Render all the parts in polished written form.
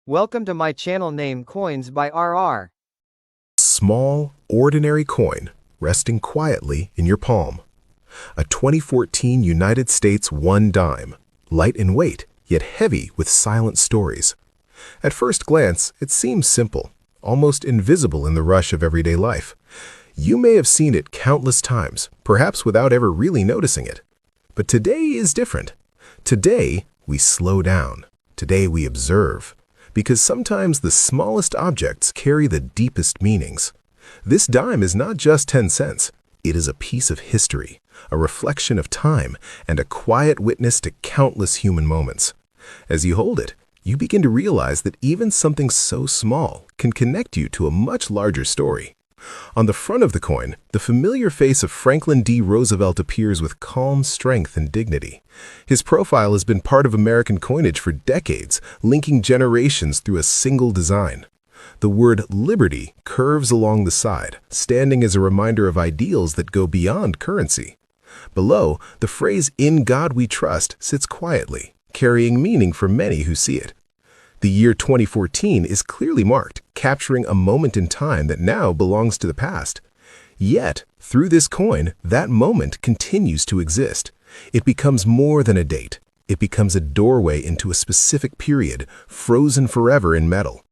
Welcome to my channel named Coins by RR. Small, ordinary coin resting quietly in your palm. A 2014 United States 1 dime, light in weight, yet heavy with silent stories. At first glance, it seems simple, almost invisible in the rush of everyday life. You may have seen it countless times, perhaps without ever really noticing it. But today is different. Today, we slow down. Today, we observe. Because sometimes the smallest objects carry the deepest meanings. This dime is not just 10 cents. It is a piece of history, a reflection of time, and a quiet witness to countless human moments. As you hold it, you begin to realize that even something so small can connect you to a much larger story. On the front of the coin, the familiar face of Franklin D. Roosevelt appears with calm strength and dignity. His profile has been part of American coinage for decades, linking generations through a single design. The word liberty curves along the side, standing as a reminder of ideals that go beyond currency. Below, the phrase "In God We Trust" sits quietly, carrying meaning for many who see it. The year 2014 is clearly marked, capturing a moment in time that now belongs to the past. Yet, through this coin, that moment continues to exist. It becomes more than a date. It becomes a doorway into a specific period, frozen forever in metal.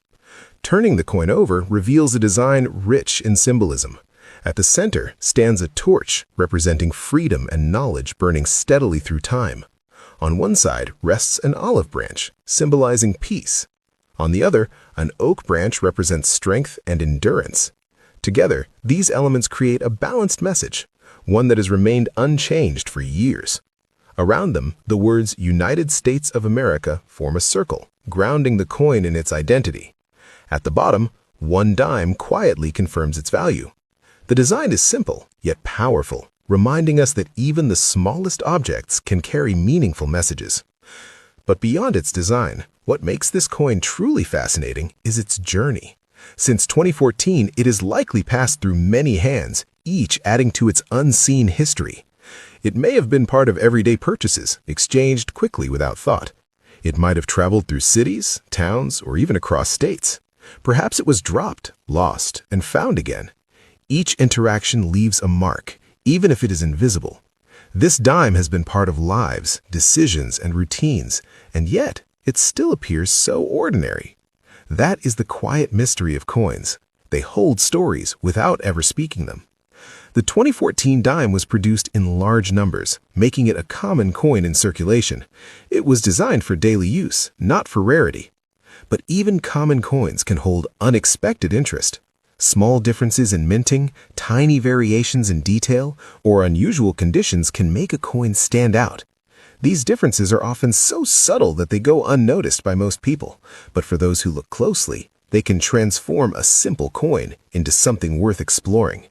Turning the coin over reveals a design rich in symbolism. At the center stands a torch representing freedom and knowledge burning steadily through time. On one side rests an olive branch, symbolizing peace. On the other, an oak branch represents strength and endurance. Together, these elements create a balanced message, one that has remained unchanged for years. Around them, the words United States of America form a circle, grounding the coin in its identity. At the bottom, 1 dime quietly confirms its value. The design is simple, yet powerful, reminding us that even the smallest objects can carry meaningful messages. But beyond its design, what makes this coin truly fascinating is its journey. Since 2014, it has likely passed through many hands, each adding to its unseen history. It may have been part of everyday purchases, exchanged quickly without thought. It might have traveled through cities, towns, or even across states. Perhaps it was dropped, lost, and found again. Each interaction leaves a mark, even if it is invisible. This dime has been part of lives, decisions, and routines, and yet it still appears so ordinary. That is the quiet mystery of coins. They hold stories without ever speaking them. The 2014 dime was produced in large numbers, making it a common coin in circulation. It was designed for daily use, not for rarity. But even common coins can hold unexpected interest. Small differences in minting, tiny variations in detail, or unusual conditions can make a coin stand out. These differences are often so subtle that they go unnoticed by most people, but for those who look closely, they can transform a simple coin into something worth exploring.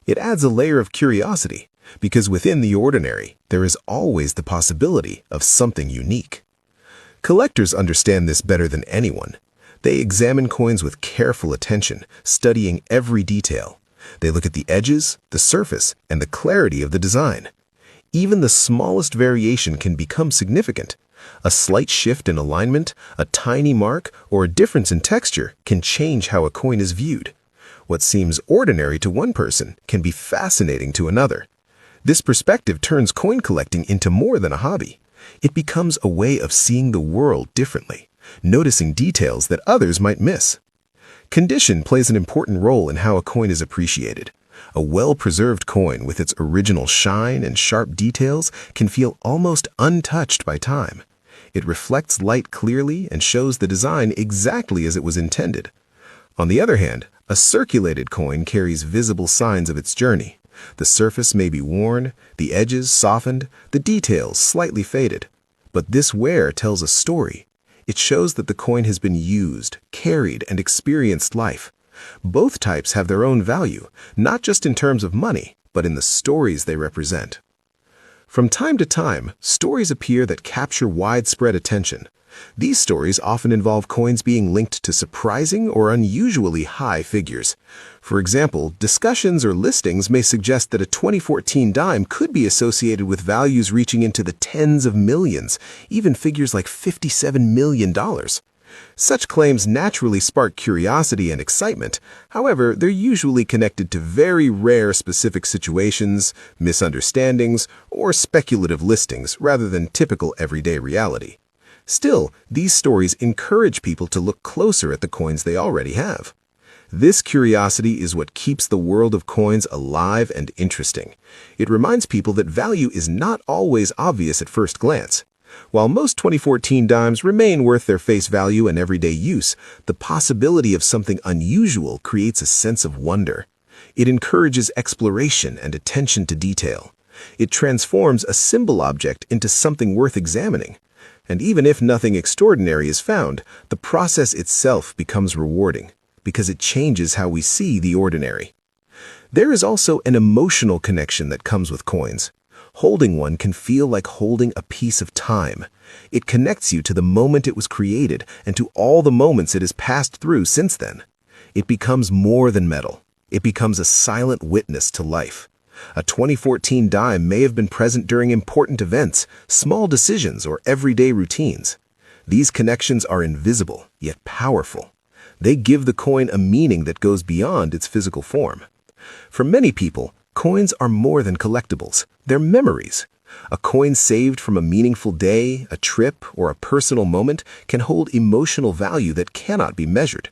It adds a layer of curiosity, because within the ordinary, there is always the possibility of something unique. Collectors understand this better than anyone. They examine coins with careful attention, studying every detail. They look at the edges, the surface, and the clarity of the design. Even the smallest variation can become significant. A slight shift in alignment, a tiny mark, or a difference in texture can change how a coin is viewed. What seems ordinary to one person can be fascinating to another. This perspective turns coin collecting into more than a hobby. It becomes a way of seeing the world differently, noticing details that others might miss. Condition plays an important role in how a coin is appreciated. A well-preserved coin with its original shine and sharp details can feel almost untouched by time. It reflects light clearly and shows the design exactly as it was intended. On the other hand, a circulated coin carries visible signs of its journey. The surface may be worn, the edges softened, the details slightly faded. But this wear tells a story. It shows that the coin has been used, carried, and experienced life. Both types have their own value, not just in terms of money, but in the stories they represent. From time to time, stories appear that capture widespread attention. These stories often involve coins being linked to surprising or unusually high figures. For example, discussions or listings may suggest that a 2014 dime could be associated with values reaching into the tens of millions, even figures like $57 million. Such claims naturally spark curiosity and excitement. However, they're usually connected to very rare specific situations, misunderstandings, or speculative listings rather than typical everyday reality. Still, these stories encourage people to look closer at the coins they already have. This curiosity is what keeps the world of coins alive and interesting. It reminds people that value is not always obvious at first glance. While most 2014 dimes remain worth their face value in everyday use, the possibility of something unusual creates a sense of wonder. It encourages exploration and attention to detail. It transforms a simple object into something worth examining. And even if nothing extraordinary is found, the process itself becomes rewarding, because it changes how we see the ordinary. There is also an emotional connection that comes with coins. Holding one can feel like holding a piece of time. It connects you to the moment it was created and to all the moments it has passed through since then. It becomes more than metal. It becomes a silent witness to life. A 2014 dime may have been present during important events, small decisions, or everyday routines. These connections are invisible, yet powerful. They give the coin a meaning that goes beyond its physical form. For many people, coins are more than collectibles. They're memories. A coin saved from a meaningful day, a trip, or a personal moment can hold emotional value that cannot be measured.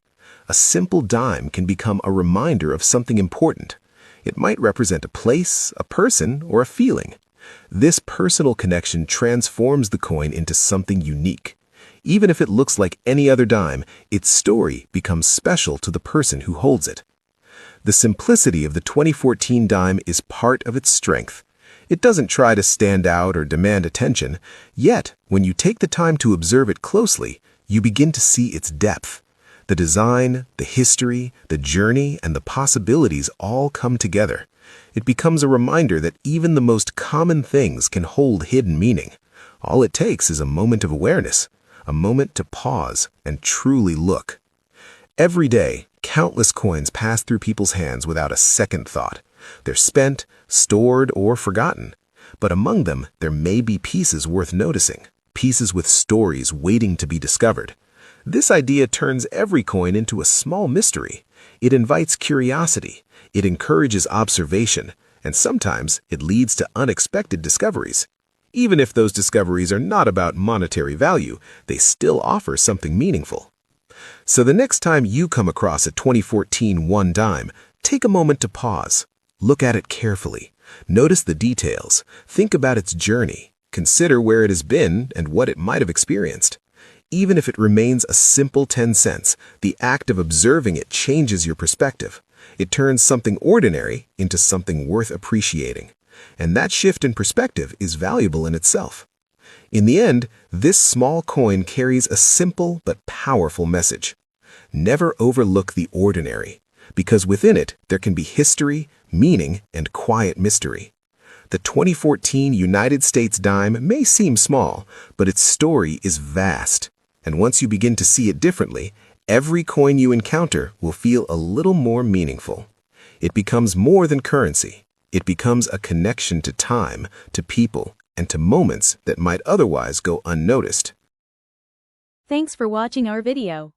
A simple dime can become a reminder of something important. It might represent a place, a person, or a feeling. This personal connection transforms the coin into something unique. Even if it looks like any other dime, its story becomes special to the person who holds it. The simplicity of the 2014 dime is part of its strength. It doesn't try to stand out or demand attention, yet when you take the time to observe it closely, you begin to see its depth. The design, the history, the journey, and the possibilities all come together. It becomes a reminder that even the most common things can hold hidden meaning. All it takes is a moment of awareness, a moment to pause and truly look. Every day, countless coins pass through people's hands without a second thought. They're spent, stored, or forgotten. But among them, there may be pieces worth noticing, pieces with stories waiting to be discovered. This idea turns every coin into a small mystery. It invites curiosity, it encourages observation, and sometimes it leads to unexpected discoveries. Even if those discoveries are not about monetary value, they still offer something meaningful. So the next time you come across a 2014 one dime, take a moment to pause. Look at it carefully. Notice the details. Think about its journey. Consider where it has been and what it might have experienced. Even if it remains a simple 10 cents, the act of observing it changes your perspective. It turns something ordinary into something worth appreciating. And that shift in perspective is valuable in itself. In the end, this small coin carries a simple but powerful message. Never overlook the ordinary, because within it there can be history, meaning, and quiet mystery. The 2014 United States dime may seem small, but its story is vast. And once you begin to see it differently, every coin you encounter will feel a little more meaningful. It becomes more than currency. It becomes a connection to time, to people, and to moments that might otherwise go unnoticed. Thanks for watching our video.